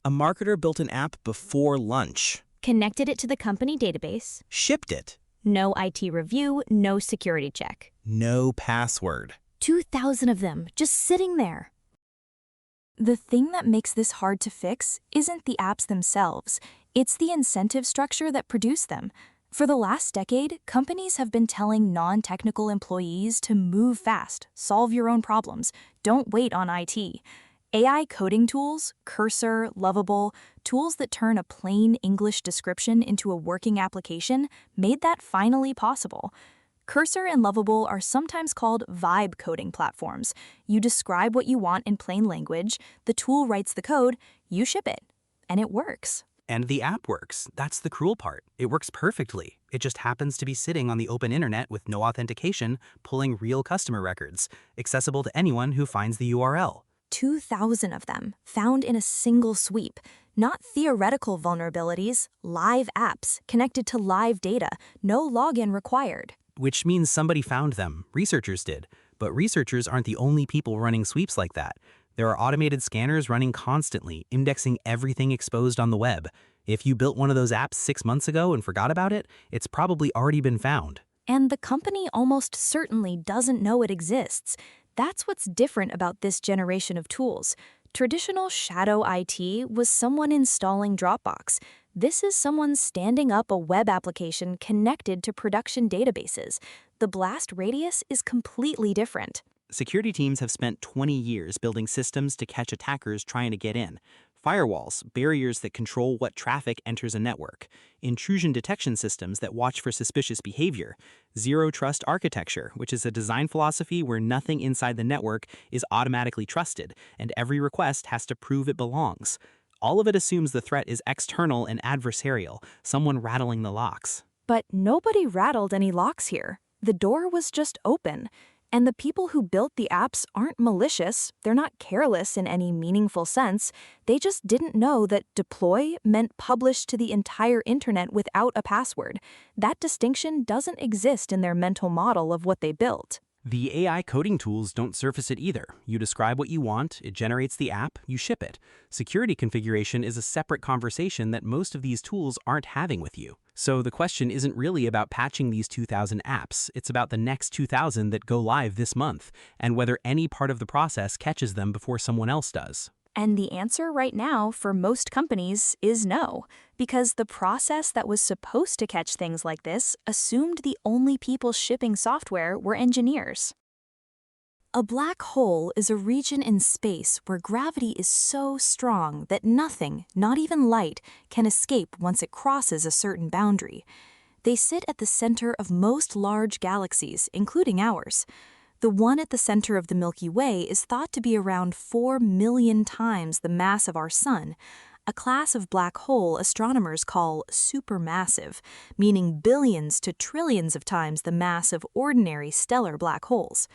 A marketer built an app before lunch. Connected it to the company database. Shipped it. No IT review, no security check. No password. 2,000 of them just sitting there. The thing that makes this hard to fix isn't the apps themselves. It's the incentive structure that produced them. For the last decade, companies have been telling non-technical employees to move fast, solve your own problems, don't wait on IT. AI coding tools, Cursor, Lovable, tools that turn a plain English description into a working application, made that finally possible. Cursor and Lovable are sometimes called vibe coding platforms. You describe what you want in plain language, the tool writes the code, you ship it, and it works. And the app works. That's the cruel part. It works perfectly. It just happens to be sitting on the open internet with no authentication, pulling real customer records, accessible to anyone who finds the URL. 2,000 of them, found in a single sweep. Not theoretical vulnerabilities, live apps connected to live data, no login required. Which means somebody found them. Researchers did. But researchers aren't the only people running sweeps like that. There are automated scanners running constantly, indexing everything exposed on the web. If you built one of those apps 6 months ago and forgot about it, it's probably already been found. And the company almost certainly doesn't know it exists. That's what's different about this generation of tools. Traditional shadow IT was someone installing Dropbox. This is someone standing up a web application connected to production databases. The blast radius is completely different. Security teams have spent 20 years building systems to catch attackers trying to get in. Firewalls, barriers that control what traffic enters a network. Intrusion detection systems that watch for suspicious behavior. Zero-trust architecture, which is a design philosophy where nothing inside the network is automatically trusted, and every request has to prove it belongs. All of it assumes the threat is external and adversarial, someone rattling the locks. But nobody rattled any locks here. The door was just open. And the people who built the apps aren't malicious, they're not careless in any meaningful sense, they just didn't know that deploy meant publish to the entire internet without a password. That distinction doesn't exist in their mental model of what they built. The AI coding tools don't surface it either. You describe what you want, it generates the app, you ship it. Security configuration is a separate conversation that most of these tools aren't having with you. So the question isn't really about patching these 2,000 apps, it's about the next 2,000 that go live this month, and whether any part of the process catches them before someone else does. And the answer right now for most companies is no, because the process that was supposed to catch things like this assumed the only people shipping software were engineers. A black hole is a region in space where gravity is so strong that nothing, not even light, can escape once it crosses a certain boundary. They sit at the center of most large galaxies, including ours. The one at the center of the Milky Way is thought to be around 4 million times the mass of our Sun, a class of black hole astronomers call supermassive, meaning billions to trillions of times the mass of ordinary stellar black holes.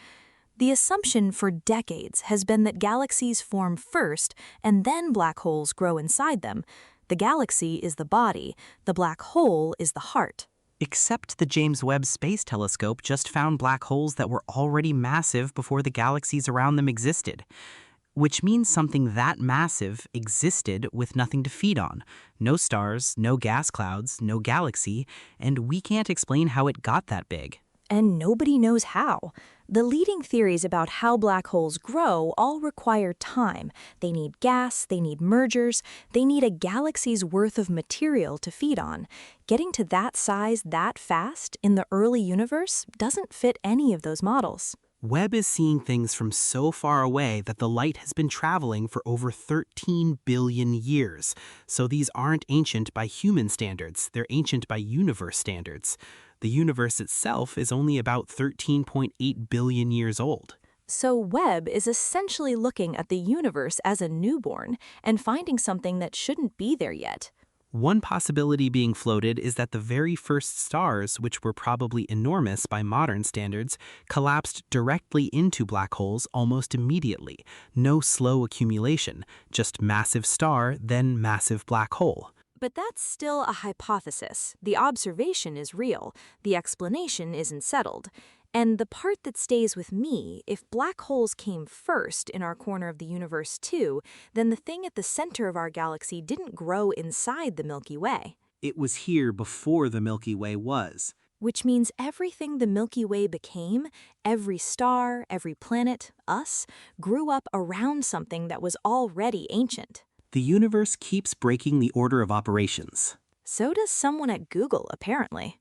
The assumption for decades has been that galaxies form first and then black holes grow inside them. The galaxy is the body, the black hole is the heart. Except the James Webb Space Telescope just found black holes that were already massive before the galaxies around them existed. Which means something that massive existed with nothing to feed on. No stars, no gas clouds, no galaxy, and we can't explain how it got that big. And nobody knows how. The leading theories about how black holes grow all require time. They need gas, they need mergers, they need a galaxy's worth of material to feed on. Getting to that size that fast in the early universe doesn't fit any of those models. Webb is seeing things from so far away that the light has been traveling for over 13 billion years. So these aren't ancient by human standards, they're ancient by universe standards. The universe itself is only about 13.8 billion years old. So Webb is essentially looking at the universe as a newborn and finding something that shouldn't be there yet. One possibility being floated is that the very first stars, which were probably enormous by modern standards, collapsed directly into black holes almost immediately. No slow accumulation, just massive star, then massive black hole. But that's still a hypothesis. The observation is real. The explanation isn't settled. And the part that stays with me, if black holes came first in our corner of the universe too, then the thing at the center of our galaxy didn't grow inside the Milky Way. It was here before the Milky Way was. Which means everything the Milky Way became, every star, every planet, us, grew up around something that was already ancient. The universe keeps breaking the order of operations. So does someone at Google, apparently.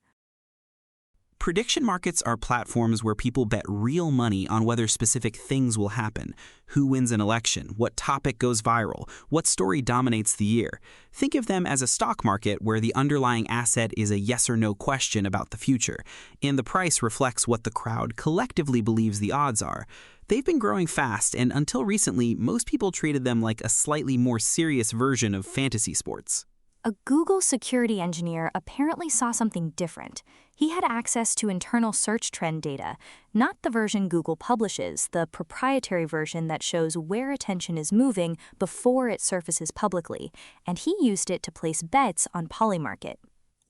Prediction markets are platforms where people bet real money on whether specific things will happen. Who wins an election? What topic goes viral? What story dominates the year? Think of them as a stock market where the underlying asset is a yes or no question about the future, and the price reflects what the crowd collectively believes the odds are. They've been growing fast, and until recently, most people treated them like a slightly more serious version of fantasy sports. A Google security engineer apparently saw something different. He had access to internal search trend data, not the version Google publishes, the proprietary version that shows where attention is moving before it surfaces publicly, and he used it to place bets on Polymarket.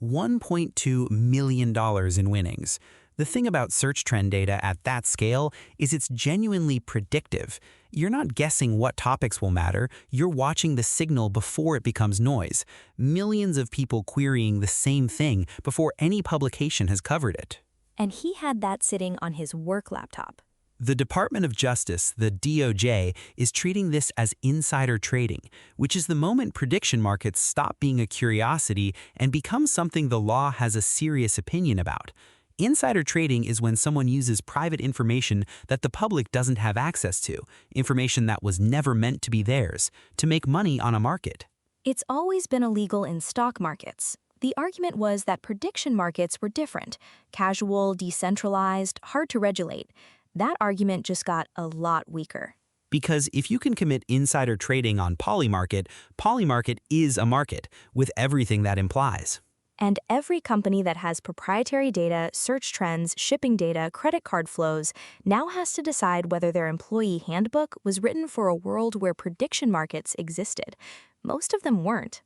$1.2 million in winnings. The thing about search trend data at that scale is it's genuinely predictive. You're not guessing what topics will matter, you're watching the signal before it becomes noise. Millions of people querying the same thing before any publication has covered it. And he had that sitting on his work laptop. The Department of Justice, the DOJ, is treating this as insider trading, which is the moment prediction markets stop being a curiosity and become something the law has a serious opinion about. Insider trading is when someone uses private information that the public doesn't have access to, information that was never meant to be theirs, to make money on a market. It's always been illegal in stock markets. The argument was that prediction markets were different, casual, decentralized, hard to regulate. That argument just got a lot weaker. Because if you can commit insider trading on Polymarket, Polymarket is a market, with everything that implies. And every company that has proprietary data, search trends, shipping data, credit card flows, now has to decide whether their employee handbook was written for a world where prediction markets existed. Most of them weren't.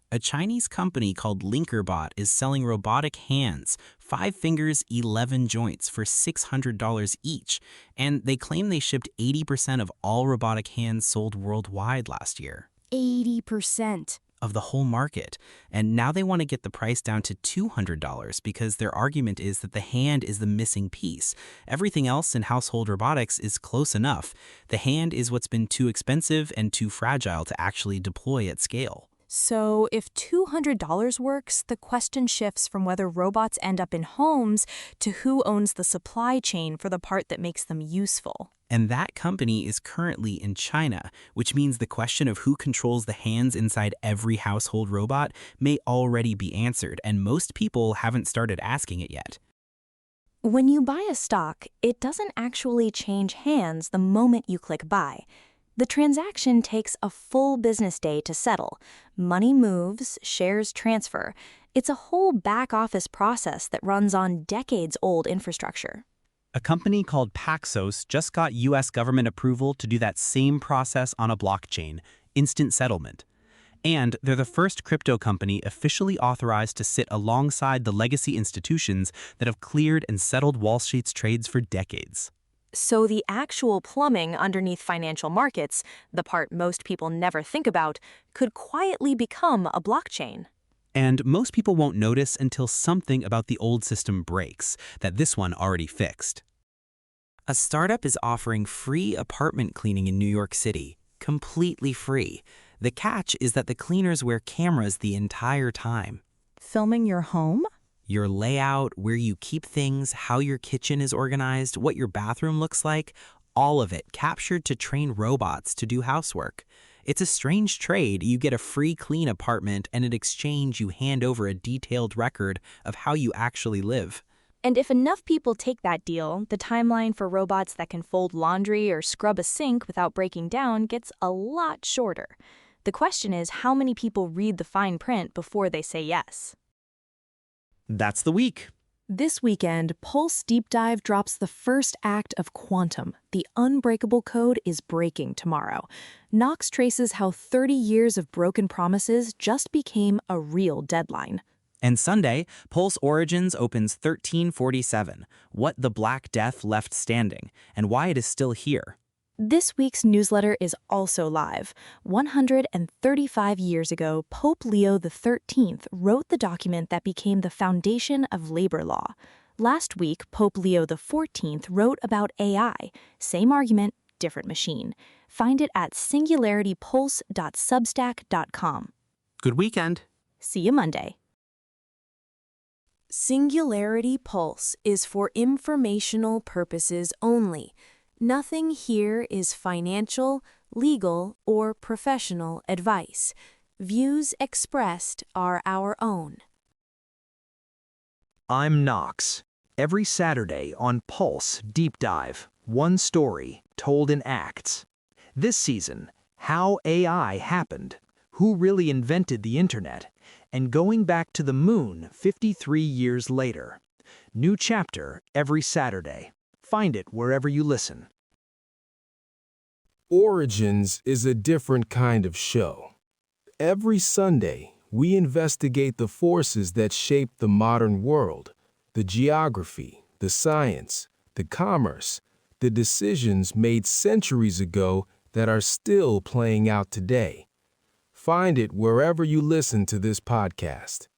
A Chinese company called LinkerBot is selling robotic hands, 5 fingers, 11 joints, for $600 each, and they claim they shipped 80% of all robotic hands sold worldwide last year. 80%. Of the whole market, and now they want to get the price down to $200 because their argument is that the hand is the missing piece. Everything else in household robotics is close enough. The hand is what's been too expensive and too fragile to actually deploy at scale. So if $200 works, the question shifts from whether robots end up in homes to who owns the supply chain for the part that makes them useful. And that company is currently in China, which means the question of who controls the hands inside every household robot may already be answered, and most people haven't started asking it yet. When you buy a stock, it doesn't actually change hands the moment you click buy. The transaction takes a full business day to settle. Money moves, shares transfer. It's a whole back-office process that runs on decades-old infrastructure. A company called Paxos just got U.S. government approval to do that same process on a blockchain, instant settlement. And they're the first crypto company officially authorized to sit alongside the legacy institutions that have cleared and settled Wall Street's trades for decades. So the actual plumbing underneath financial markets, the part most people never think about, could quietly become a blockchain. And most people won't notice until something about the old system breaks, that this one already fixed. A startup is offering free apartment cleaning in New York City, completely free. The catch is that the cleaners wear cameras the entire time. Filming your home? Your layout, where you keep things, how your kitchen is organized, what your bathroom looks like, all of it captured to train robots to do housework. It's a strange trade. You get a free clean apartment, and in exchange you hand over a detailed record of how you actually live. And if enough people take that deal, the timeline for robots that can fold laundry or scrub a sink without breaking down gets a lot shorter. The question is how many people read the fine print before they say yes. That's the week. This weekend, Pulse Deep Dive drops the first act of Quantum. The unbreakable code is breaking tomorrow. Knox traces how 30 years of broken promises just became a real deadline. And Sunday, Pulse Origins opens 1347, What the Black Death Left Standing, and Why It Is Still Here. This week's newsletter is also live. 135 years ago, Pope Leo XIII wrote the document that became the foundation of labor law. Last week, Pope Leo XIV wrote about AI. Same argument, different machine. Find it at singularitypulse.substack.com. Good weekend. See you Monday. Singularity Pulse is for informational purposes only. Nothing here is financial, legal, or professional advice. Views expressed are our own. I'm Knox. Every Saturday on Pulse Deep Dive, one story told in acts. This season, how AI happened, who really invented the internet, and going back to the moon 53 years later. New chapter every Saturday. Find it wherever you listen. Origins is a different kind of show. Every Sunday, we investigate the forces that shape the modern world, the geography, the science, the commerce, the decisions made centuries ago that are still playing out today. Find it wherever you listen to this podcast.